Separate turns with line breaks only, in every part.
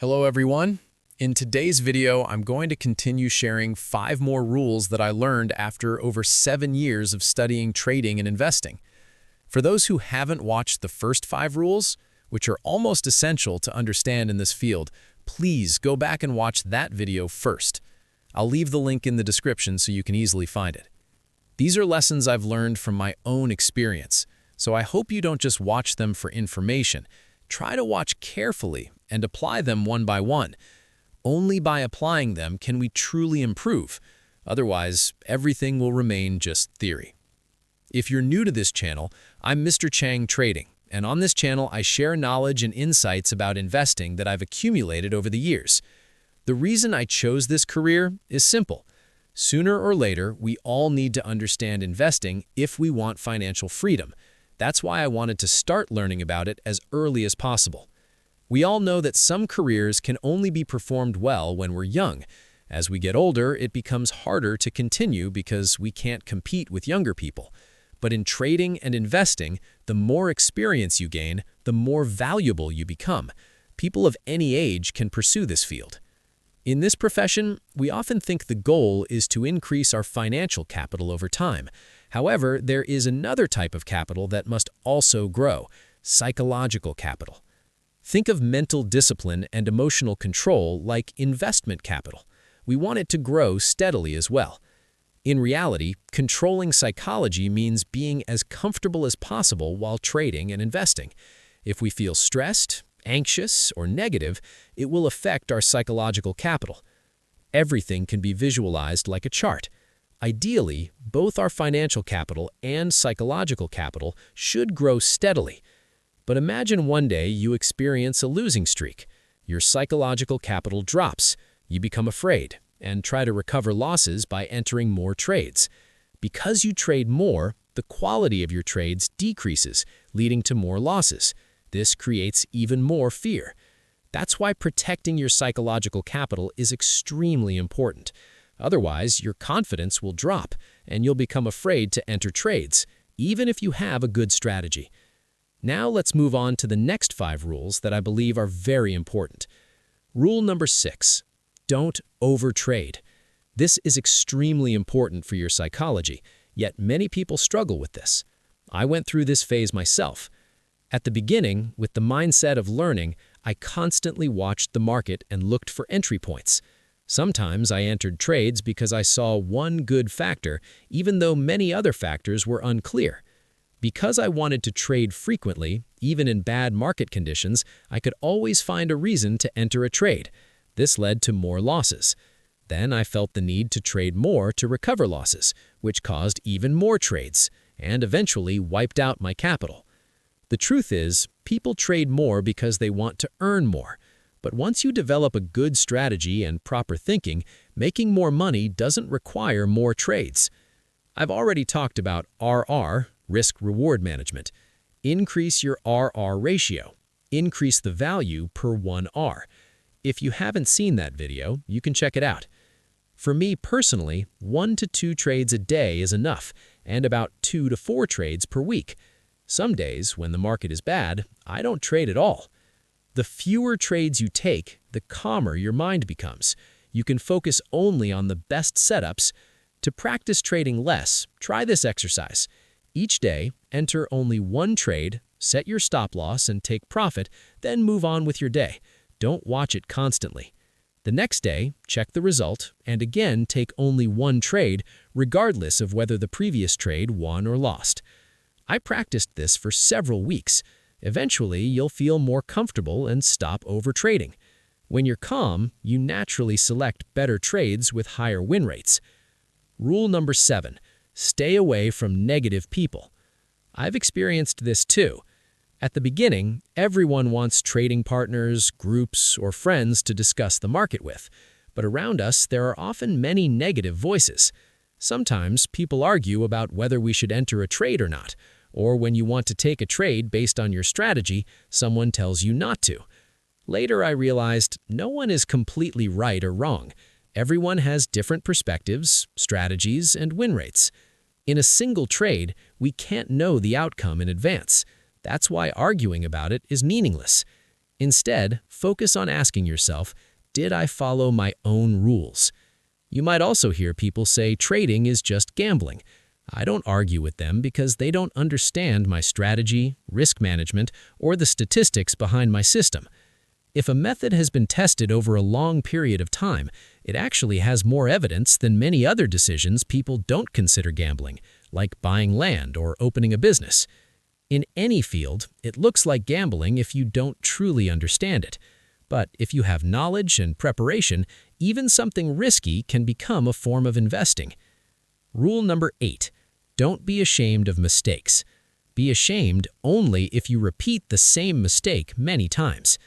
Hello everyone. In today's video, I'm going to continue sharing 5 more rules that I learned after over 7 years of studying trading and investing. For those who haven't watched the first 5 rules, which are almost essential to understand in this field, please go back and watch that video first. I'll leave the link in the description so you can easily find it. These are lessons I've learned from my own experience, so I hope you don't just watch them for information. Try to watch carefully and apply them one by one. Only by applying them can we truly improve. Otherwise, everything will remain just theory. If you're new to this channel, I'm Mr. Chang Trading, and on this channel I share knowledge and insights about investing that I've accumulated over the years. The reason I chose this career is simple. Sooner or later, we all need to understand investing if we want financial freedom. That's why I wanted to start learning about it as early as possible. We all know that some careers can only be performed well when we're young. As we get older, it becomes harder to continue because we can't compete with younger people. But in trading and investing, the more experience you gain, the more valuable you become. People of any age can pursue this field. In this profession, we often think the goal is to increase our financial capital over time. However, there is another type of capital that must also grow: psychological capital. Think of mental discipline and emotional control like investment capital. We want it to grow steadily as well. In reality, controlling psychology means being as comfortable as possible while trading and investing. If we feel stressed, anxious, or negative, it will affect our psychological capital. Everything can be visualized like a chart. Ideally, both our financial capital and psychological capital should grow steadily. But imagine one day you experience a losing streak. Your psychological capital drops, you become afraid, and try to recover losses by entering more trades. Because you trade more, the quality of your trades decreases, leading to more losses. This creates even more fear. That's why protecting your psychological capital is extremely important. Otherwise, your confidence will drop, and you'll become afraid to enter trades, even if you have a good strategy. Now let's move on to the next 5 rules that I believe are very important. Rule number 6, don't overtrade. This is extremely important for your psychology, yet many people struggle with this. I went through this phase myself. At the beginning, with the mindset of learning, I constantly watched the market and looked for entry points. Sometimes I entered trades because I saw one good factor, even though many other factors were unclear. Because I wanted to trade frequently, even in bad market conditions, I could always find a reason to enter a trade. This led to more losses. Then I felt the need to trade more to recover losses, which caused even more trades, and eventually wiped out my capital. The truth is, people trade more because they want to earn more. But once you develop a good strategy and proper thinking, making more money doesn't require more trades. I've already talked about RR, risk-reward management. Increase your RR ratio. Increase the value per 1 R. If you haven't seen that video, you can check it out. For me personally, 1 to 2 trades a day is enough, and about 2 to 4 trades per week. Some days, when the market is bad, I don't trade at all. The fewer trades you take, the calmer your mind becomes. You can focus only on the best setups. To practice trading less, try this exercise. Each day, enter only 1 trade, set your stop loss and take profit, then move on with your day. Don't watch it constantly. The next day, check the result and again take only 1 trade, regardless of whether the previous trade won or lost. I practiced this for several weeks. Eventually, you'll feel more comfortable and stop overtrading. When you're calm, you naturally select better trades with higher win rates. Rule number 7, stay away from negative people. I've experienced this too. At the beginning, everyone wants trading partners, groups, or friends to discuss the market with. But around us, there are often many negative voices. Sometimes people argue about whether we should enter a trade or not. Or when you want to take a trade based on your strategy, someone tells you not to. Later I realized no one is completely right or wrong. Everyone has different perspectives, strategies, and win rates. In a single trade, we can't know the outcome in advance. That's why arguing about it is meaningless. Instead, focus on asking yourself, did I follow my own rules? You might also hear people say trading is just gambling. I don't argue with them because they don't understand my strategy, risk management, or the statistics behind my system. If a method has been tested over a long period of time, it actually has more evidence than many other decisions people don't consider gambling, like buying land or opening a business. In any field, it looks like gambling if you don't truly understand it. But if you have knowledge and preparation, even something risky can become a form of investing. Rule number 8. Don't be ashamed of mistakes. Be ashamed only if you repeat the same mistake many times.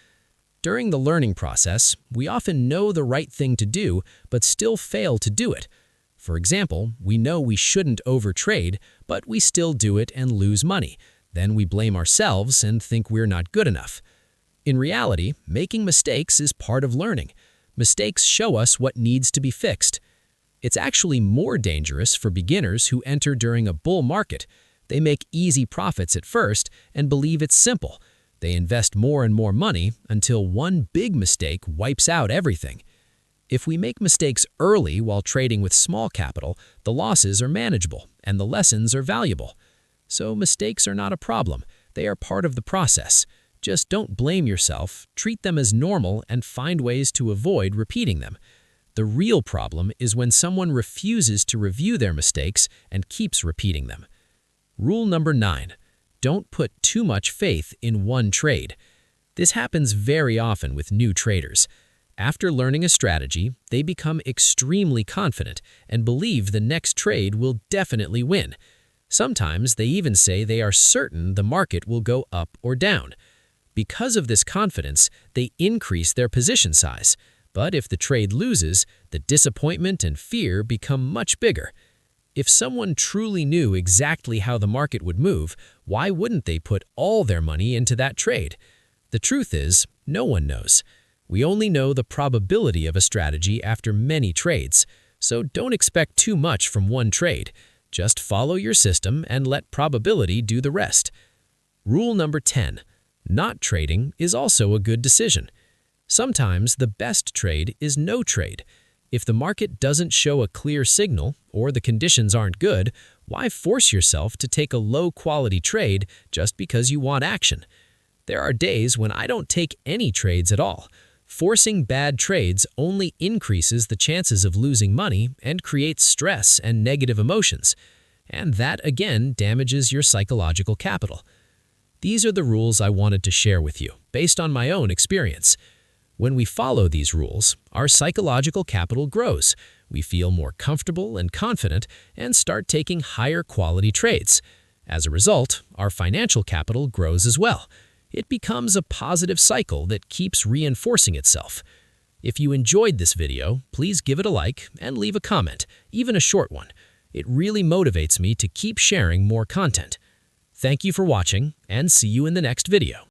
During the learning process, we often know the right thing to do, but still fail to do it. For example, we know we shouldn't overtrade, but we still do it and lose money. Then we blame ourselves and think we're not good enough. In reality, making mistakes is part of learning. Mistakes show us what needs to be fixed. It's actually more dangerous for beginners who enter during a bull market. They make easy profits at first and believe it's simple. They invest more and more money until one big mistake wipes out everything. If we make mistakes early while trading with small capital, the losses are manageable and the lessons are valuable. So mistakes are not a problem. They are part of the process. Just don't blame yourself, treat them as normal, and find ways to avoid repeating them. The real problem is when someone refuses to review their mistakes and keeps repeating them. Rule number 9. Don't put too much faith in one trade. This happens very often with new traders. After learning a strategy, they become extremely confident and believe the next trade will definitely win. Sometimes they even say they are certain the market will go up or down. Because of this confidence, they increase their position size. But if the trade loses, the disappointment and fear become much bigger. If someone truly knew exactly how the market would move, why wouldn't they put all their money into that trade? The truth is, no one knows. We only know the probability of a strategy after many trades, so don't expect too much from one trade. Just follow your system and let probability do the rest. Rule number 10. Not trading is also a good decision. Sometimes the best trade is no trade. If the market doesn't show a clear signal or the conditions aren't good, why force yourself to take a low-quality trade just because you want action? There are days when I don't take any trades at all. Forcing bad trades only increases the chances of losing money and creates stress and negative emotions. And that, again, damages your psychological capital. These are the rules I wanted to share with you, based on my own experience. When we follow these rules, our psychological capital grows. We feel more comfortable and confident and start taking higher quality trades. As a result, our financial capital grows as well. It becomes a positive cycle that keeps reinforcing itself. If you enjoyed this video, please give it a like and leave a comment, even a short one. It really motivates me to keep sharing more content. Thank you for watching, and see you in the next video.